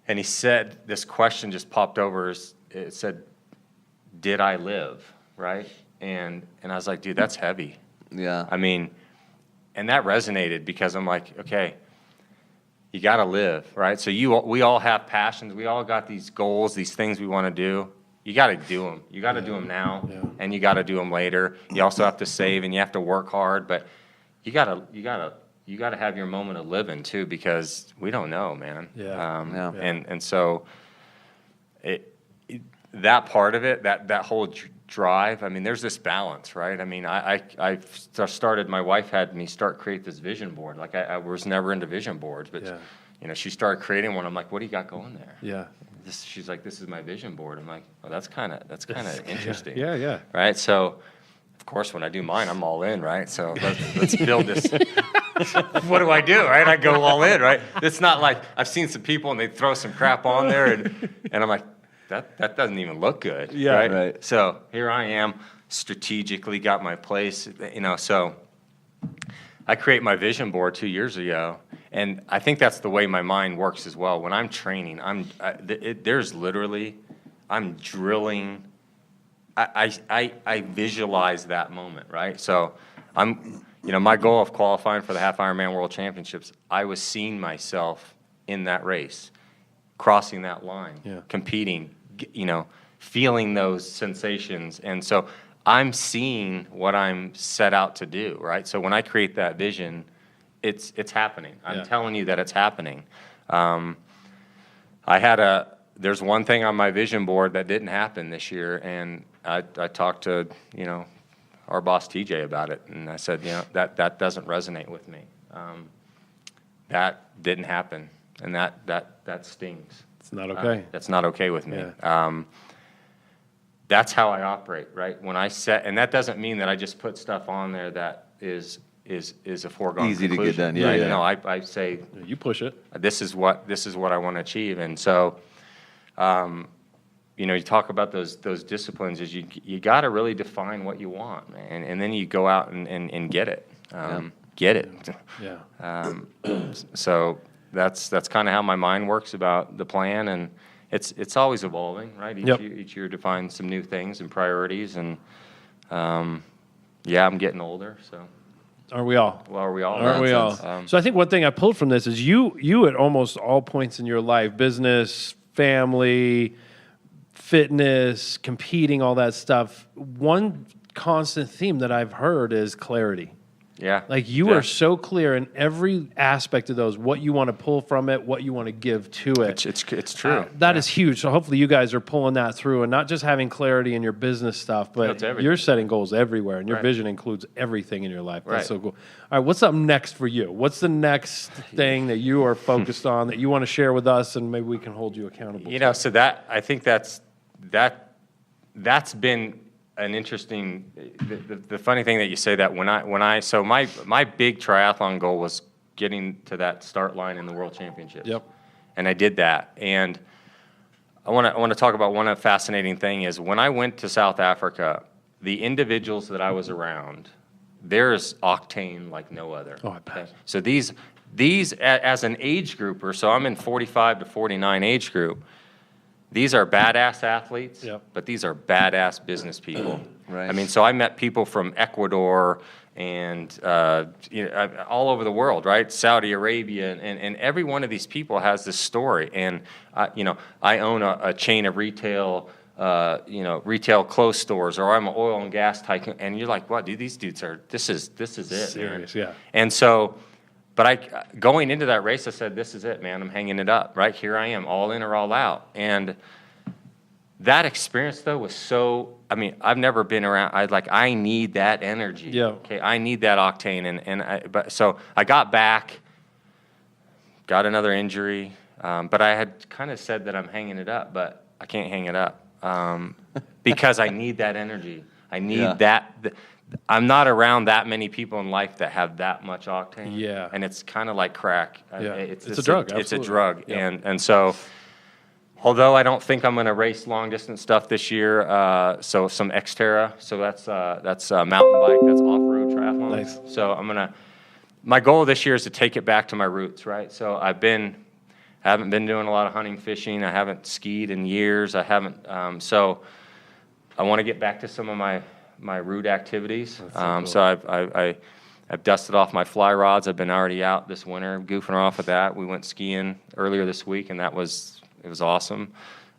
And he said, this question just popped over. It said, did I live, right? And I was like, dude, that's heavy. Yeah. I mean, and that resonated because I'm like, okay, you got to live, right? So we all have passions. We all got these goals, these things we want to do. You got to do them. You got to do them now, and you got to do them later. You also have to save, and you have to work hard, but you got to have your moment of living too, because we don't know, man. Yeah. And so that part of it, that whole drive, I mean, there's this balance, right? I mean, I started, my wife had me create this vision board. Like, I was never into vision boards, but, you know, she started creating one. I'm like, what do you got going there? Yeah. She's like, this is my vision board. I'm like, oh, that's kind of interesting. Yeah. Right? So, of course, when I do mine, I'm all in, right? So let's build this. What do I do, right? I go all in, right? It's not like I've seen some people and they throw some crap on there, and I'm like, that doesn't even look good, right? So here I am, strategically got my place, you know. So I create my vision board 2 years ago, and I think that's the way my mind works as well. When I'm training, there's literally I'm drilling. I visualize that moment, right? So my goal of qualifying for the Half Ironman World Championships, I was seeing myself in that race, crossing that line, competing, feeling those sensations. And so I'm seeing what I'm set out to do, right? So when I create that vision, it's happening. I'm telling you that it's happening. There's one thing on my vision board that didn't happen this year, and I talked to, our boss TJ about it, and I said, that doesn't resonate with me. That didn't happen, and that stings. It's not okay. That's not okay with me. Yeah. That's how I operate, right? When I set, and that doesn't mean that I just put stuff on there that is a foregone Easy conclusion. to get done. Yeah, right? yeah. No, I say You push it. this is what I want to achieve, and so. You talk about those disciplines is you got to really define what you want, man, and then you go out and get it, get it. Yeah. So that's kind of how my mind works about the plan, and it's always evolving, right? Each year defines some new things and priorities, and I'm getting older, so. Aren't we all? Well, are we all? Aren't we all? Nonsense. So I think one thing I pulled from this is you at almost all points in your life, business, family, fitness, competing, all that stuff. One constant theme that I've heard is clarity. Yeah. Like you are so clear in every aspect of those, what you want to pull from it, what you want to give to it. It's true. That is huge. So hopefully you guys are pulling that through and not just having clarity in your business stuff, but you're setting goals everywhere and your vision includes everything in your life. That's so cool. All right, what's up next for you? What's the next thing that you are focused on that you want to share with us and maybe we can hold you accountable? So that I think that's been an interesting. The funny thing that you say that so my big triathlon goal was getting to that start line in the World Championships. Yep. And I did that. And I want to talk about one fascinating thing is when I went to South Africa, the individuals that I was around, there's Octane like no other. Oh, I bet. Okay? So these as an age grouper, so I'm in 45 to 49 age group. These are badass athletes, but these are badass business people. Right. I mean, so I met people from Ecuador and all over the world, right? Saudi Arabia, and every one of these people has this story. And I own a chain of retail clothes stores, or I'm an oil and gas tycoon. And you're like, wow, dude, these dudes are. This is it, serious, man. yeah. And so. But going into that race, I said, this is it, man. I'm hanging it up, right? Here I am, all in or all out. And that experience, though, was so, I've never been around. I need that energy. Yeah. Okay, I need that octane. So I got back, got another injury. But I had kind of said that I'm hanging it up, but I can't hang it up because I need that energy. I need that. I'm not around that many people in life that have that much octane. Yeah. And it's kind of like crack. Yeah. It's a drug. It's a absolutely. drug. Yeah. And so, although I don't think I'm going to race long distance stuff this year, so some Xterra. So that's mountain bike. That's off-road triathlon. Nice. So my goal this year is to take it back to my roots, right? So I haven't been doing a lot of hunting, fishing. I haven't skied in years. I haven't. So I want to get back to some of my root activities. So I've dusted off my fly rods. I've been already out this winter goofing off with that. We went skiing earlier this week, and it was awesome.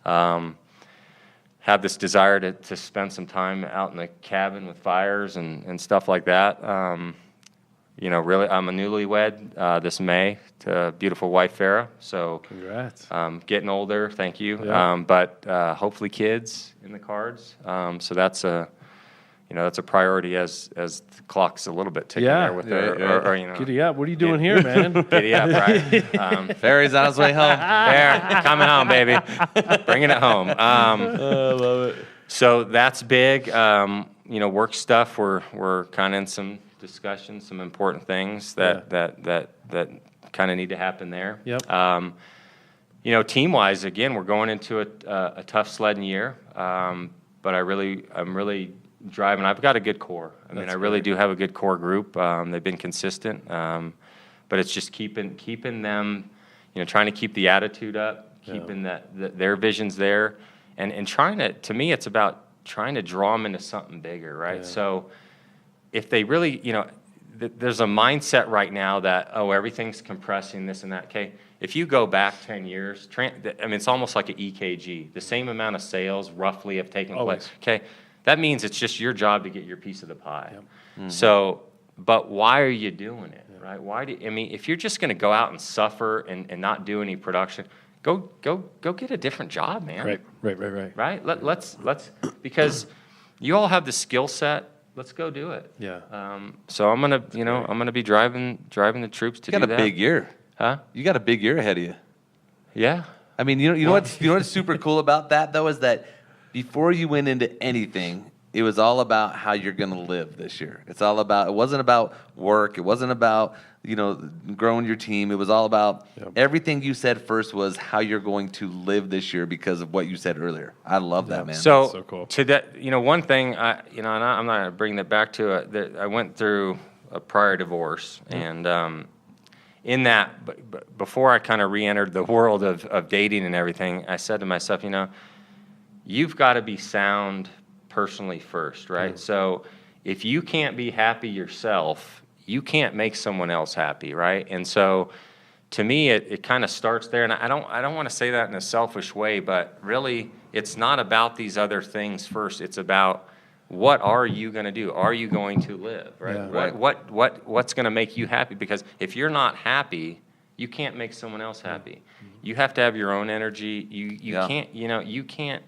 Have this desire to spend some time out in the cabin with fires and stuff like that. Really, I'm a newlywed this May to a beautiful wife, Farah. So Congrats. getting older, thank you. Yeah. But hopefully kids in the cards. So that's a priority as the clock's a little bit ticking there with her. Giddy up. What are you doing here, man? Giddy up, right? Ferry's on his way home. Fair, coming home, baby. Bringing it home. I love it. So that's big. Work stuff. We're kind of in some discussions, some important things that kind of need to happen there. Yep. Team-wise, again, we're going into a tough sledding year. But I'm really driving. I've got a good core. I really do have a good core group. They've been consistent. But it's just keeping them, trying to keep the attitude up, keeping their visions there, and trying to me, it's about trying to draw them into something bigger, right? Yeah. So if they really, there's a mindset right now that, oh, everything's compressing, this and that. Okay, if you go back 10 years, it's almost like an EKG. The same amount of sales roughly have taken Always. place. Okay, that means it's just your job to get your piece of the pie. Yep. Mm-hmm. So, but why are you doing it, right? If you're just going to go out and suffer and not do any production, go get a different job, man. Right. Right? Let's because you all have the skill set. Let's go do it. Yeah. So I'm gonna be driving the troops to You do got a that. big year. Huh? You got a big year ahead of you. Yeah. I mean, you know what's super cool about that though is that before you went into anything, it was all about how you're going to live this year. It wasn't about work. It wasn't about, growing your team. It was all about everything you said first was how you're going to live this year because of what you said earlier. I love that, man. So, so cool. To that, one thing, and I'm not going to bring that back to it, that I went through a prior divorce, and in that, before I kind of re-entered the world of dating and everything, I said to myself, you've got to be sound personally first, right? So if you can't be happy yourself, you can't make someone else happy, right? And so to me, it kind of starts there. And I don't want to say that in a selfish way, but really it's not about these other things first. It's about what are you going to do? Are you going to live, right? Yeah. What's going to make you happy? Because if you're not happy, you can't make someone else happy. You have to have your own energy. You can't, you can't.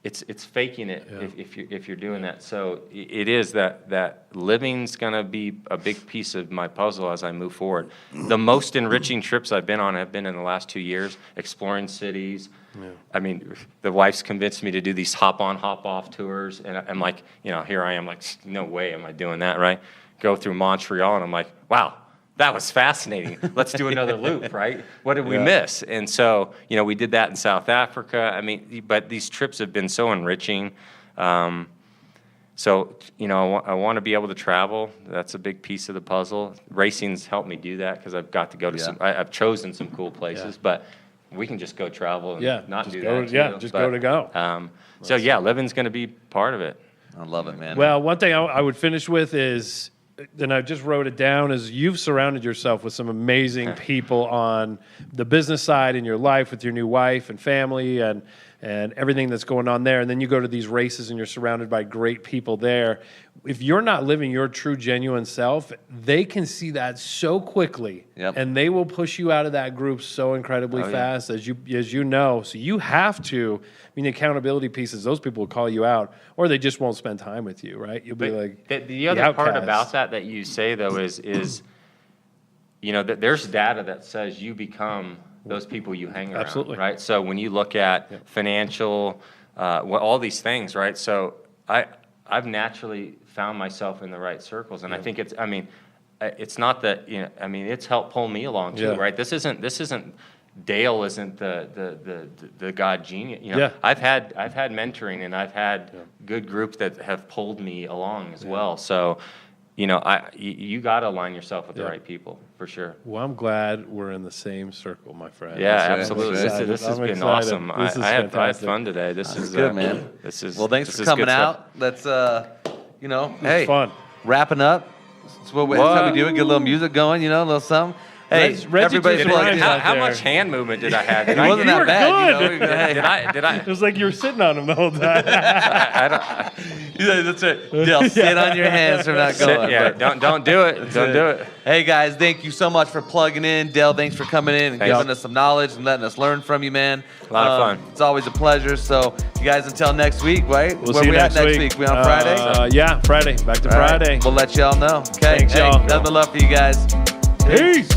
It's faking it if you're doing that. So it is that living's gonna be a big piece of my puzzle as I move forward. The most enriching trips I've been on have been in the last 2 years, exploring cities. Yeah. I mean, the wife's convinced me to do these hop on, hop off tours, and I'm like, here I am, like, no way am I doing that, right? Go through Montreal, and I'm like, wow. That was fascinating. Let's do another loop, right? What did we miss? And so, we did that in South Africa. I mean, but these trips have been so enriching. So, I want to be able to travel. That's a big piece of the puzzle. Racing's helped me do that because I've got to go to I've chosen some cool places, but we can just go travel and not do that. Go. So, living's going to be part of it. I love it, man. Well, one thing I would finish with is, and I just wrote it down, is you've surrounded yourself with some amazing people on the business side in your life with your new wife and family and everything that's going on there. And then you go to these races and you're surrounded by great people there. If you're not living your true, genuine self, they can see that so quickly, and they will push you out of that group so incredibly fast, as you know. So you have to. The accountability pieces, those people will call you out, or they just won't spend time with you, right? You'll be like the other part about that you say though is that there's data that says you become those people you hang around. Absolutely. Right? So when you look at financial, all these things, right? So I've naturally found myself in the right circles, and I think it's not that it's helped pull me along too, right? This isn't. Dale isn't the God genius. I've had mentoring, and I've had good groups that have pulled me along as well. So, you got to align yourself with the right people for sure. Well, I'm glad we're in the same circle, my friend. Yeah, absolutely. This has been awesome. I had fun today. This is good, man. Well, thanks for coming out. Let's hey, fun. Wrapping up. That's how we do it. Get a little music going, a little something. Hey, everybody, how much hand movement did I have? It wasn't that bad. Did I? It was like you were sitting on him the whole time. That's it. They'll sit on your hands. They're not going. Don't do it. Don't do it. Hey guys, thank you so much for plugging in. Dale, thanks for coming in and giving us some knowledge and letting us learn from you, man. A lot of fun. It's always a pleasure. So, you guys, until next week, right? We'll see you next week. We on Friday? Yeah, Friday. Back to Friday. We'll let y'all know. Okay. Thanks, y'all. Nothing but love for you guys. Peace.